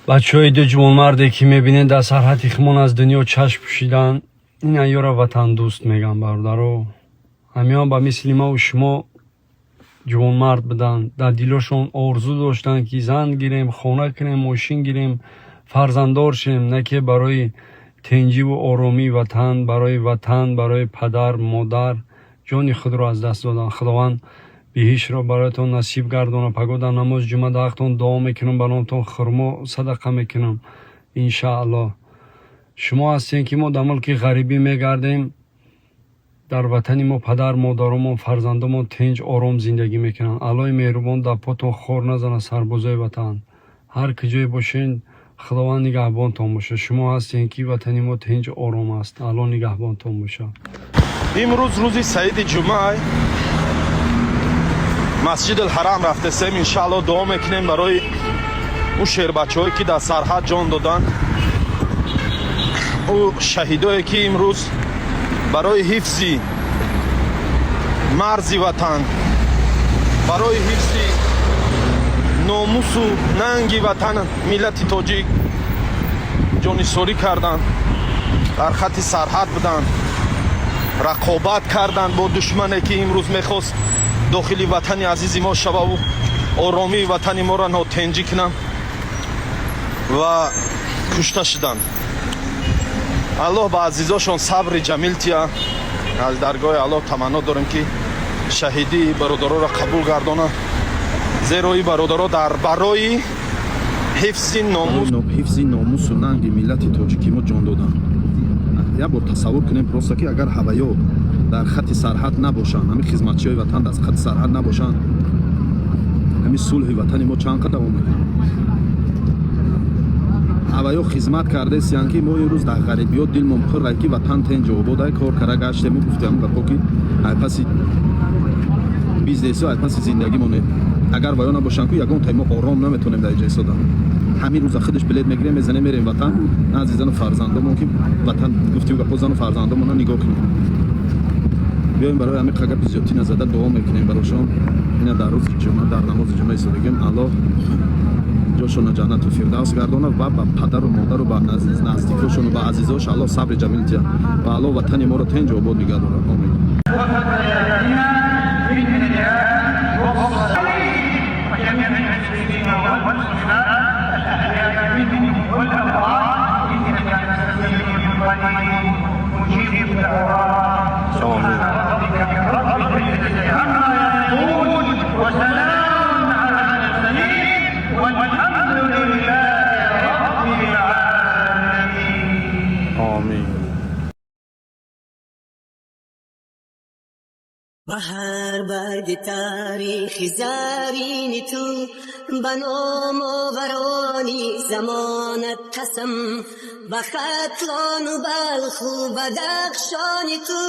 بچه‌های دو جوانمردی که میبینین در سرحد خمون از دنیا چشم پوشیدن، این ایارا وطن دوست میگن برادرو. همیان با مثل ما و شما جوانمرد بدن، در دیلشون آرزو داشتن که زن گیریم، خونه کنیم، ماشین گیریم، فرزنددار شیم، نه که برای تنجی و آرامی وطن، برای پدر مادر جان خود را از دست دادن. خداوند بهش را برایتون نصیب گردانه. پگاه در نماز جمعه داختون دعا میکنم، براتون خرما صدقه میکنم ان شاء الله. شما هستین که ما در ملک غریبی میگردیم، در وطن ما پدر مادرمون فرزندمون تنج آرام زندگی میکنن. الله مهربان در پاتون خور نزنه سربازای وطن. هر کجای باشین خداوند نگهبانتون باشه. شما هستین که وطن ما تنج آرام است. الله نگهبانتون باشه. امروز روزی سعید جمعه، مسجد الحرام رفته سیم. انشاءالله دعا میکنیم برای اون شیر بچه‌هایی که در سرحد جان دادن، او شهیدایی که امروز برای حفظ مرز وطن، برای حفظ ناموس و ننگ وطن ملت تاجیک جانسوری کردند، در خط سرحد بودند، رقابت کردند با دشمنی که امروز میخواست داخلی وطن عزیز ما شوه و آرامی وطن ما را ناتنجی کنند و کشته شدند. الله به عزیزاشون صبر جمیل تیا. از درگاه الله تمنا داریم که شهیدی برادرها را قبول گردانه، زیرا این برادرها در برای حفظ ناموس و ننگ ملت تاجیکی ما جان دادن. یک بار تصور کنیم پروسا که اگر هوایا در خط سرحد نباشن، همین خدمتچیای وطن در خط سرحد نباشن، همین صلح وطن ما چند قدم اومده. هوایا خدمت کرده سیان که ما یه روز در غریبی ها دل ممخور رای که وطن تنج آباد کار کرده گشتیم و گفتیم گفت که ای پس بیزنس ها ای پس زندگی مونه. اگر ویا نباشن که یگان تایم آرام نمیتونیم در جای ساده. همین روز خودش بلیت میگیریم میزنیم میریم وطن. عزیزان و فرزندامون که وطن گفتیم گفت زن و فرزندامون نگاه کنیم. بیایم برای همین قگا پیزیاتی نزده دعا میکنیم براشون. اینا در روز جمعه در نماز جمعه سالگیم الله جاشون جنت و فردوس گردانه و با پدر و مادر و با نزدیکاشون و با عزیزاش الله صبر جمیل تیا و الله وطن ما رو تنج آباد نگه داره. آمین. بهر برگ تاریخ زرین تو، بنام آورانی زمانت قسم، بختلان و بلخ و بدخشان تو،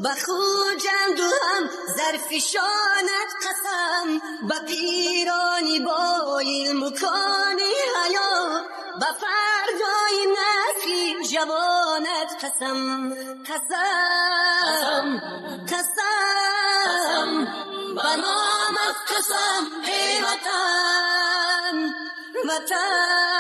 بخوجند و هم زرفشانت قسم، بپیرانی با علم و کان حیا، بفردای نسلی جوانت قسم. قسم قسم بنامت قسم ای وطن وطن